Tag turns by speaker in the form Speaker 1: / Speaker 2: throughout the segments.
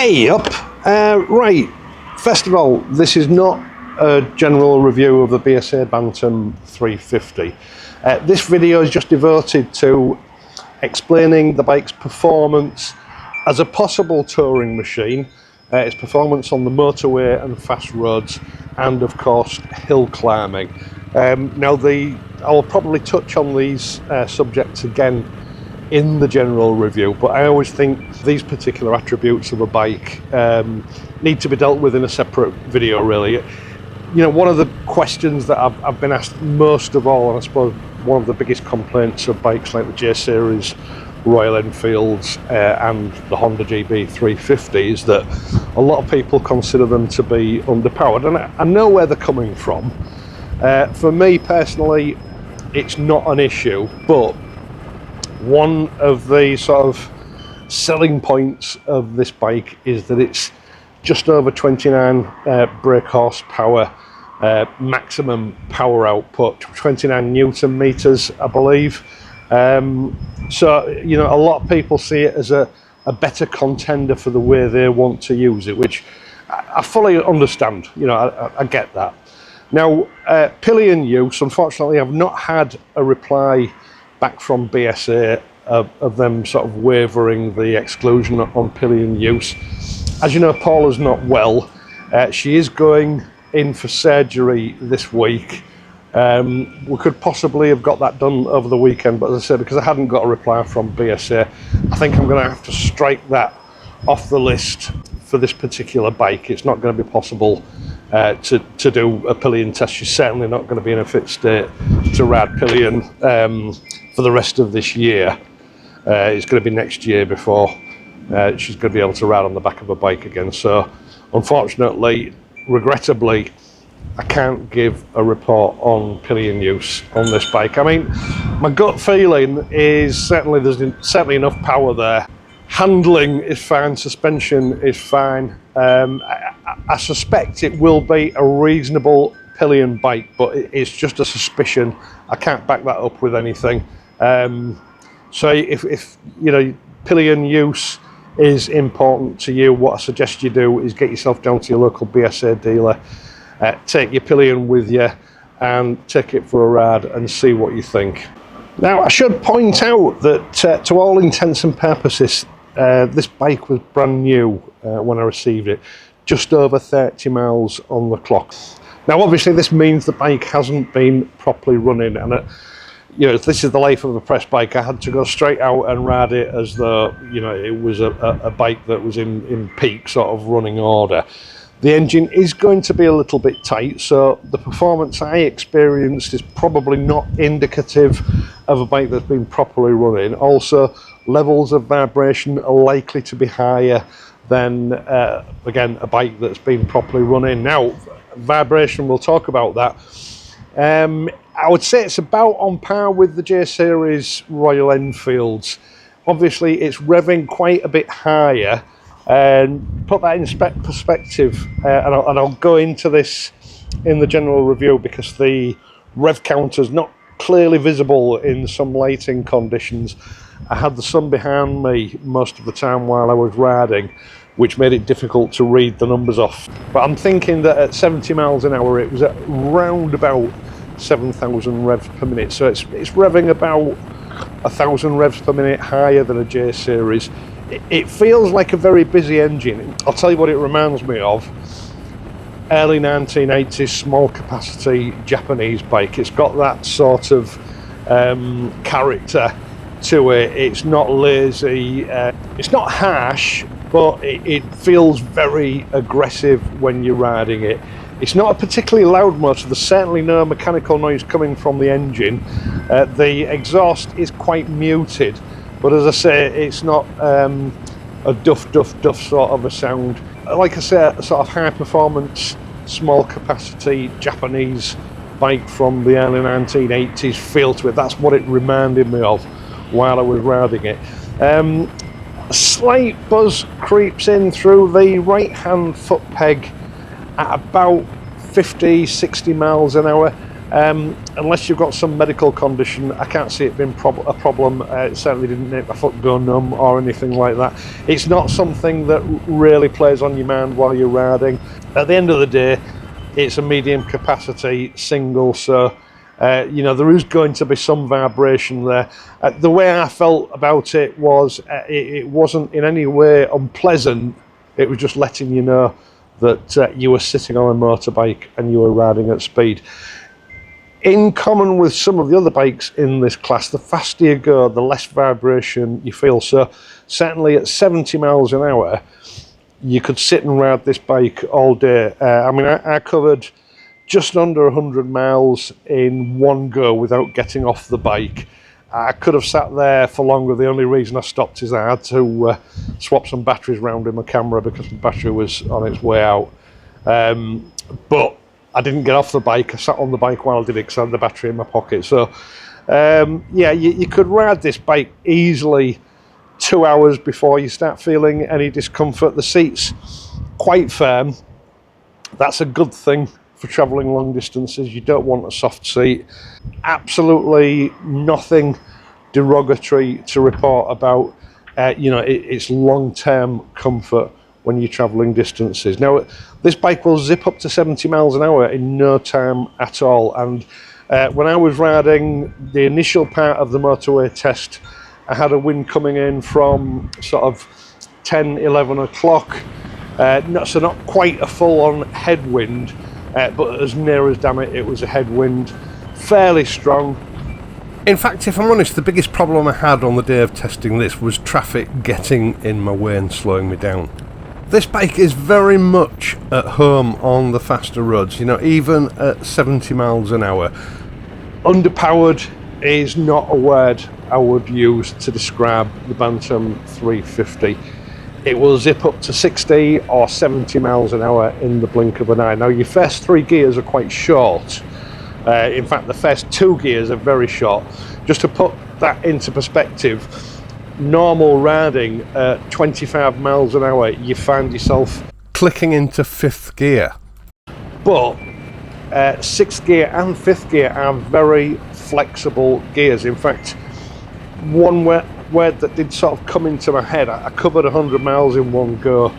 Speaker 1: Hey up! Right, first of all, this is not a general review of the BSA Bantam 350. This video is just devoted to explaining the bike's performance as a possible touring machine, its performance on the motorway and fast roads, and of course hill climbing. I'll probably touch on these subjects again in the general review, but I always think these particular attributes of a bike need to be dealt with in a separate video, really. You know, one of the questions that I've been asked most of all, and I suppose one of the biggest complaints of bikes like the J Series, Royal Enfields and the Honda GB 350 is that a lot of people consider them to be underpowered, and I know where they're coming from. For me personally, it's not an issue, but one of the sort of selling points of this bike is that it's just over 29 brake horsepower, maximum power output, 29 Newton meters, I believe. So, you know, a lot of people see it as a better contender for the way they want to use it, which I fully understand. You know, I get that. Now, Pillion use, unfortunately, I've not had a reply back from BSA of them sort of wavering the exclusion on Pillion use. As you know, Paula's not well. She is going in for surgery this week. We could possibly have got that done over the weekend, but as I said, because I hadn't got a reply from BSA, I think I'm going to have to strike that off the list for this particular bike. It's not going to be possible to do a Pillion test. She's certainly not going to be in a fit state to ride Pillion for the rest of this year. It's going to be next year before she's going to be able to ride on the back of a bike again. So unfortunately, regrettably, I can't give a report on Pillion use on this bike. I mean, my gut feeling is certainly there's certainly enough power there. Handling is fine, suspension is fine. I suspect it will be a reasonable Pillion bike, but it's just a suspicion. I can't back that up with anything. So if you know, Pillion use is important to you, what I suggest you do is get yourself down to your local BSA dealer, take your Pillion with you and take it for a ride and see what you think. Now, I should point out that to all intents and purposes, this bike was brand new when I received it, just over 30 miles on the clock. Now, obviously, this means the bike hasn't been properly running, and you know, if this is the life of a press bike, I had to go straight out and ride it as though, you know, it was a bike that was in peak sort of running order. The engine is going to be a little bit tight, so the performance I experienced is probably not indicative of a bike that's been properly running. Also, levels of vibration are likely to be higher than, again, a bike that's been properly running. Now, vibration, we'll talk about that. I would say it's about on par with the J Series Royal Enfields. Obviously, it's revving quite a bit higher. And put that in perspective, and I'll go into this in the general review because the rev counter is not clearly visible in some lighting conditions. I had the sun behind me most of the time while I was riding, which made it difficult to read the numbers off. But I'm thinking that at 70 miles an hour, it was at round about 7,000 revs per minute. So it's revving about 1,000 revs per minute higher than a J Series. It feels like a very busy engine. I'll tell you what it reminds me of. Early 1980s small capacity Japanese bike. It's got that sort of character to it. It's not lazy. It's not harsh, but it feels very aggressive when you're riding it. It's not a particularly loud motor. There's certainly no mechanical noise coming from the engine. The exhaust is quite muted. But as I say, it's not a duff sort of a sound. Like I say, a sort of high performance, small capacity Japanese bike from the early 1980s feel to it. That's what it reminded me of while I was riding it. A slight buzz creeps in through the right hand foot peg at about 50-60 miles an hour. Unless you've got some medical condition, I can't see it being a problem. It certainly didn't make my foot go numb or anything like that. It's not something that really plays on your mind while you're riding. At the end of the day, it's a medium capacity single, so you know, there is going to be some vibration there. The way I felt about it was it wasn't in any way unpleasant. It was just letting you know that you were sitting on a motorbike and you were riding at speed. In common with some of the other bikes in this class, the faster you go, the less vibration you feel. So certainly at 70 miles an hour, you could sit and ride this bike all day. I mean, I covered just under 100 miles in one go without getting off the bike. I could have sat there for longer. The only reason I stopped is I had to swap some batteries around in my camera because the battery was on its way out. But I didn't get off the bike. I sat on the bike while I did it because I had the battery in my pocket. So yeah, you could ride this bike easily 2 hours before you start feeling any discomfort. The seat's quite firm. That's a good thing for travelling long distances. You don't want a soft seat. Absolutely nothing derogatory to report about you know, it's long-term comfort when you're travelling distances. Now, this bike will zip up to 70 miles an hour in no time at all. And when I was riding the initial part of the motorway test, I had a wind coming in from sort of 10, 11 o'clock. So not quite a full-on headwind, but as near as damn it was a headwind, fairly strong. In fact, if I'm honest, the biggest problem I had on the day of testing this was traffic getting in my way and slowing me down. This bike is very much at home on the faster roads, you know, even at 70 miles an hour. Underpowered is not a word I would use to describe the Bantam 350. It will zip up to 60 or 70 miles an hour in the blink of an eye. Now, your first 3 gears are quite short. In fact, the first 2 gears are very short. Just to put that into perspective, normal riding at 25 miles an hour, you find yourself clicking into 5th gear. But 6th gear and 5th gear are very flexible gears. In fact, one word that did sort of come into my head, I covered 100 miles in one go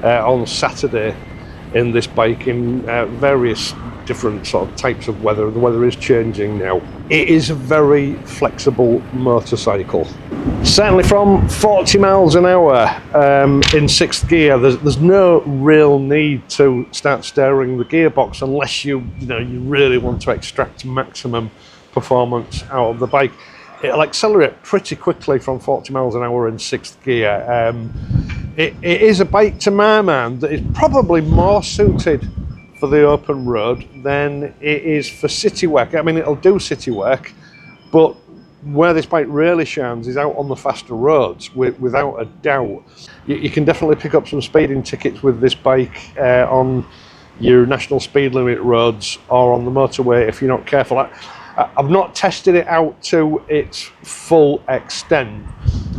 Speaker 1: on Saturday in this bike in various different sort of types of weather. The weather is changing now. It is a very flexible motorcycle. Certainly from 40 miles an hour in 6th gear, there's no real need to start stirring the gearbox unless you really want to extract maximum performance out of the bike. It'll accelerate pretty quickly from 40 miles an hour in 6th gear. It is a bike, to my mind, that is probably more suited for the open road than it is for city work. I mean, it'll do city work, but where this bike really shines is out on the faster roads, without a doubt. You can definitely pick up some speeding tickets with this bike on your national speed limit roads or on the motorway if you're not careful. I've not tested it out to its full extent,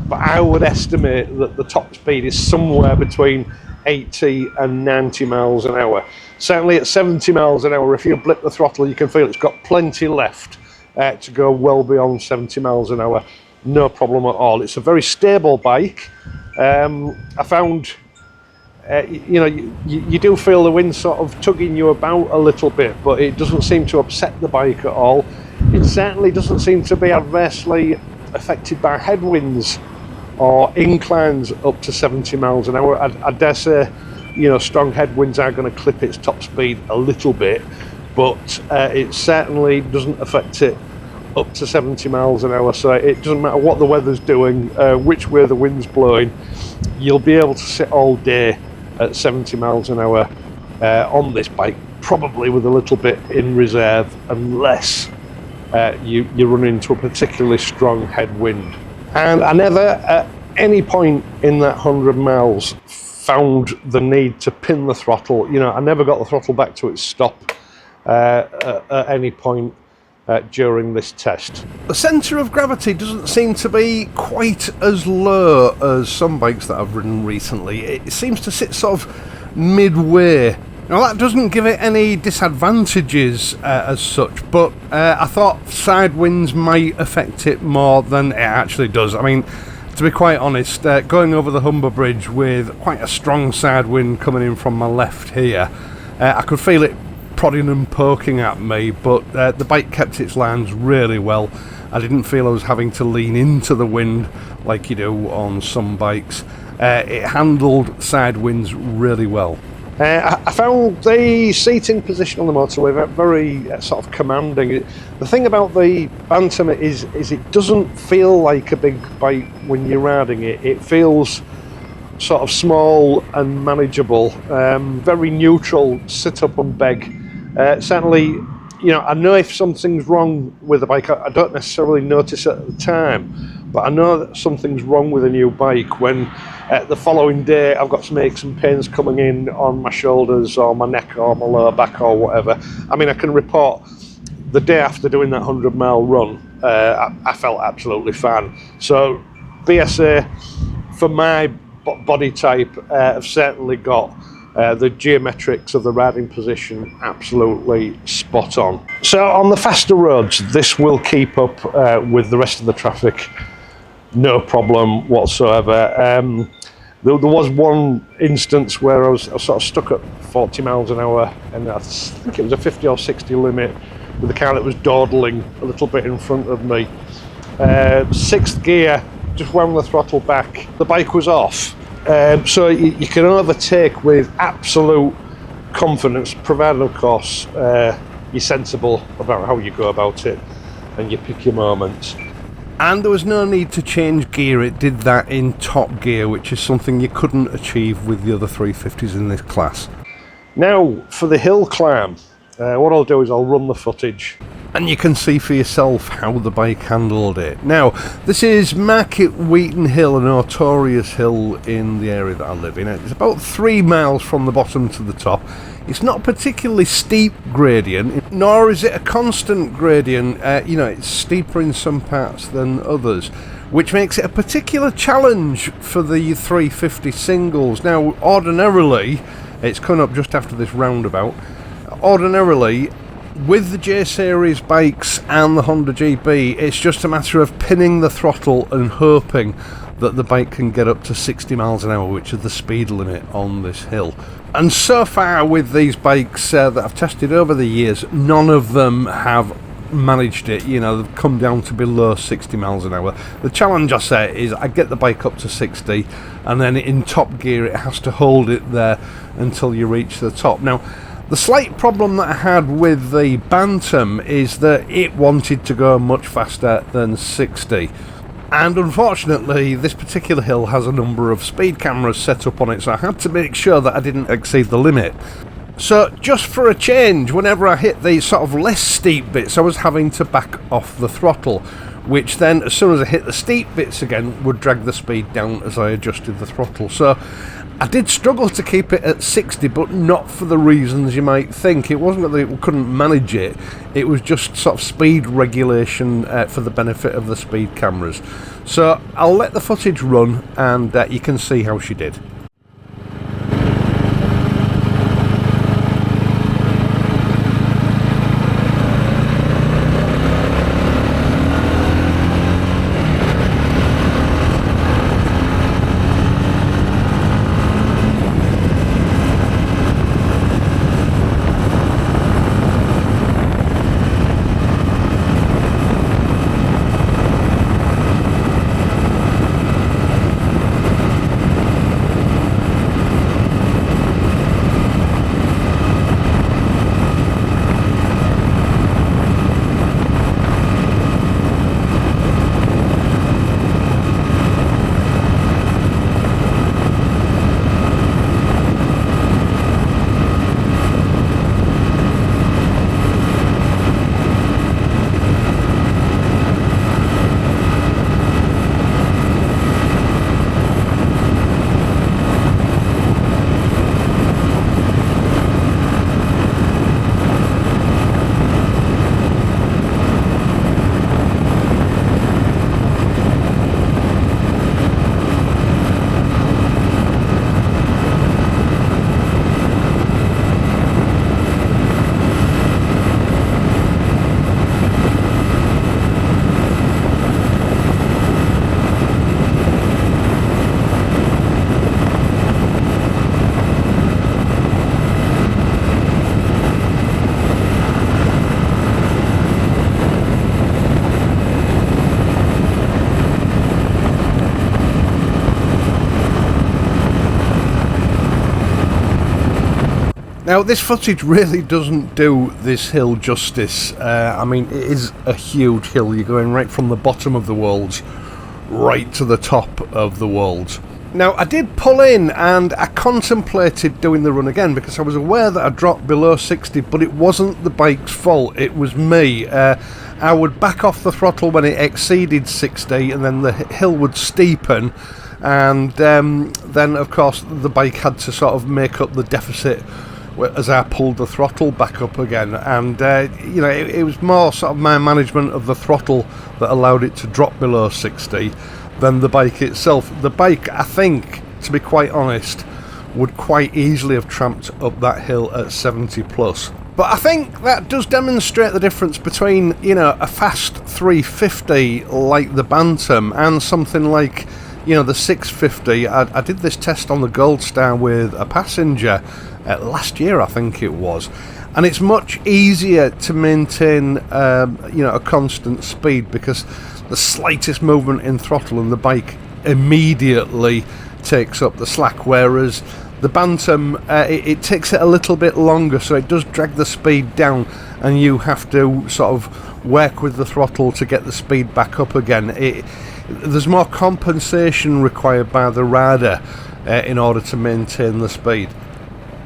Speaker 1: but I would estimate that the top speed is somewhere between 80 and 90 miles an hour. Certainly at 70 miles an hour, if you blip the throttle, you can feel it's got plenty left to go well beyond 70 miles an hour. No problem at all. It's a very stable bike. I found, you do feel the wind sort of tugging you about a little bit, but it doesn't seem to upset the bike at all. It certainly doesn't seem to be adversely affected by headwinds or inclines up to 70 miles an hour. I dare say, strong headwinds are going to clip its top speed a little bit, but it certainly doesn't affect it up to 70 miles an hour. So it doesn't matter what the weather's doing, which way the wind's blowing, you'll be able to sit all day at 70 miles an hour on this bike, probably with a little bit in reserve, unless you run into a particularly strong headwind. And I never at any point in that 100 miles found the need to pin the throttle. I never got the throttle back to its stop at any point during this test. The centre of gravity doesn't seem to be quite as low as some bikes that I've ridden recently. It seems to sit sort of midway Now that doesn't give it any disadvantages as such, but I thought side winds might affect it more than it actually does. I mean, to be quite honest, going over the Humber Bridge with quite a strong side wind coming in from my left here, I could feel it prodding and poking at me, but the bike kept its lines really well. I didn't feel I was having to lean into the wind like you do on some bikes. It handled side winds really well. I found the seating position on the motorway very sort of commanding. The thing about the Bantam is it doesn't feel like a big bike when you're riding it. It feels sort of small and manageable, very neutral, sit up and beg. Certainly, you know, I know if something's wrong with the bike, I don't necessarily notice it at the time, but I know that something's wrong with a new bike when the following day I've got some aches and pains coming in on my shoulders or my neck or my lower back or whatever. I mean, I can report the day after doing that 100-mile run, I felt absolutely fine. So BSA, for my body type, have certainly got the geometrics of the riding position absolutely spot on. So on the faster roads, this will keep up with the rest of the traffic, no problem whatsoever. There was one instance where I was sort of stuck at 40 miles an hour, and I think it was a 50 or 60 limit with a car that was dawdling a little bit in front of me. Sixth gear, just wound the throttle back, the bike was off. So you can overtake with absolute confidence, provided of course you're sensible about how you go about it and you pick your moments. And there was no need to change gear, it did that in top gear, which is something you couldn't achieve with the other 350s in this class. Now for the hill climb, what I'll do is I'll run the footage and you can see for yourself how the bike handled it. Now, this is Market Wheaton Hill, a notorious hill in the area that I live in. It's about 3 miles from the bottom to the top. It's not a particularly steep gradient, nor is it a constant gradient. You know, it's steeper in some parts than others, which makes it a particular challenge for the 350 singles. Now, ordinarily, it's coming up just after this roundabout. Ordinarily, with the J Series bikes and the Honda GB, it's just a matter of pinning the throttle and hoping that the bike can get up to 60 miles an hour, which is the speed limit on this hill. And so far with these bikes that I've tested over the years, none of them have managed it. You know, they've come down to below 60 miles an hour. The challenge, I say, is I get the bike up to 60, and then in top gear it has to hold it there until you reach the top. Now, the slight problem that I had with the Bantam is that it wanted to go much faster than 60. And unfortunately, this particular hill has a number of speed cameras set up on it, so I had to make sure that I didn't exceed the limit. So just for a change, whenever I hit the sort of less steep bits, I was having to back off the throttle, which then, as soon as I hit the steep bits again, would drag the speed down as I adjusted the throttle. So I did struggle to keep it at 60, but not for the reasons you might think. It wasn't that it couldn't manage it, it was just sort of speed regulation for the benefit of the speed cameras. So I'll let the footage run and you can see how she did. Now this footage really doesn't do this hill justice. I mean, it is a huge hill. You're going right from the bottom of the Wolds right to the top of the Wolds. Now I did pull in and I contemplated doing the run again because I was aware that I dropped below 60, but it wasn't the bike's fault, it was me. I would back off the throttle when it exceeded 60 and then the hill would steepen, and then of course the bike had to sort of make up the deficit as I pulled the throttle back up again. And you know, it was more sort of my management of the throttle that allowed it to drop below 60 than the bike itself. The bike, I think, to be quite honest, would quite easily have tramped up that hill at 70 plus. But I think that does demonstrate the difference between, you know, a fast 350 like the Bantam and something like, you know, the 650. I did this test on the Gold Star with a passenger last year, I think it was, and it's much easier to maintain you know, a constant speed because the slightest movement in throttle and the bike immediately takes up the slack, whereas the Bantam, it takes it a little bit longer, so it does drag the speed down and you have to sort of work with the throttle to get the speed back up again. There's more compensation required by the rider in order to maintain the speed.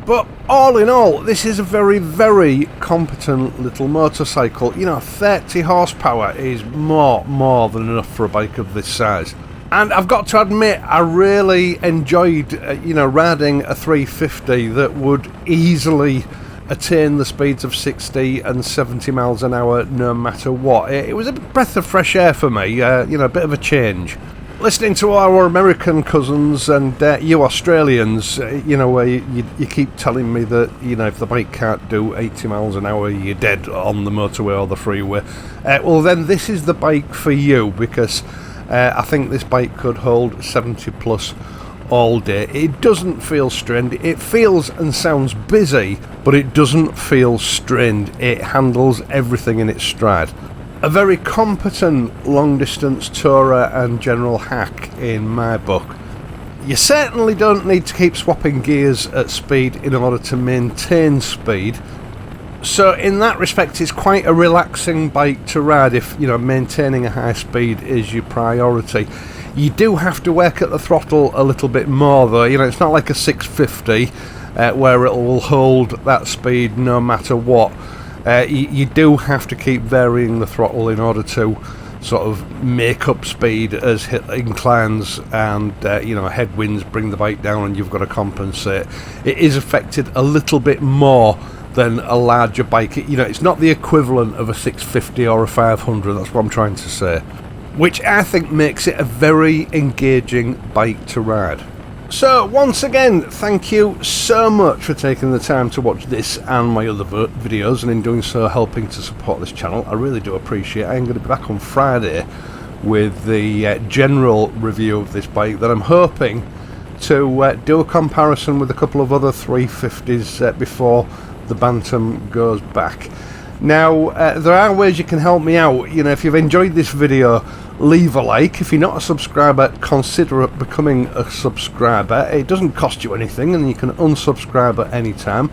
Speaker 1: But all in all, this is a very, very competent little motorcycle. You know, 30 horsepower is more than enough for a bike of this size. And I've got to admit, I really enjoyed, you know, riding a 350 that would easily attain the speeds of 60 and 70 miles an hour no matter what. It was a breath of fresh air for me, you know, a bit of a change. Listening to our American cousins and you Australians, you know, where you keep telling me that, you know, if the bike can't do 80 miles an hour, you're dead on the motorway or the freeway. Well, then this is the bike for you, because I think this bike could hold 70 plus all day. It doesn't feel strained. It feels and sounds busy, but it doesn't feel strained. It handles everything in its stride. A very competent long-distance tourer and general hack in my book. You certainly don't need to keep swapping gears at speed in order to maintain speed. So in that respect, it's quite a relaxing bike to ride if, you know, maintaining a high speed is your priority. You do have to work at the throttle a little bit more though. You know, it's not like a 650 where it will hold that speed no matter what. You do have to keep varying the throttle in order to sort of make up speed as inclines and you know, headwinds bring the bike down and you've got to compensate. It is affected a little bit more than a larger bike. You know, it's not the equivalent of a 650 or a 500, that's what I'm trying to say, which I think makes it a very engaging bike to ride. So once again, thank you so much for taking the time to watch this and my other videos, and in doing so helping to support this channel. I really do appreciate it. I'm going to be back on Friday with the general review of this bike that I'm hoping to do a comparison with a couple of other 350s before the Bantam goes back. Now there are ways you can help me out. You know, if you've enjoyed this video, leave a like. If you're not a subscriber, consider becoming a subscriber. It doesn't cost you anything and you can unsubscribe at any time.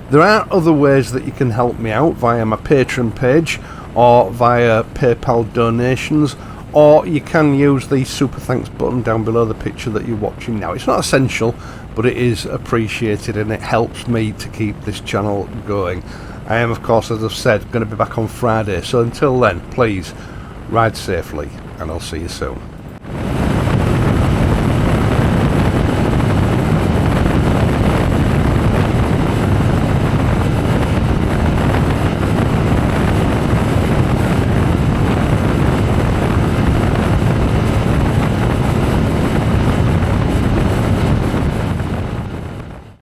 Speaker 1: There are other ways that you can help me out via my Patreon page or via PayPal donations, or you can use the super thanks button down below the picture that you're watching now. It's not essential, but it is appreciated and it helps me to keep this channel going. I am, of course, as I've said, going to be back on Friday, so until then, please ride safely and I'll see you soon.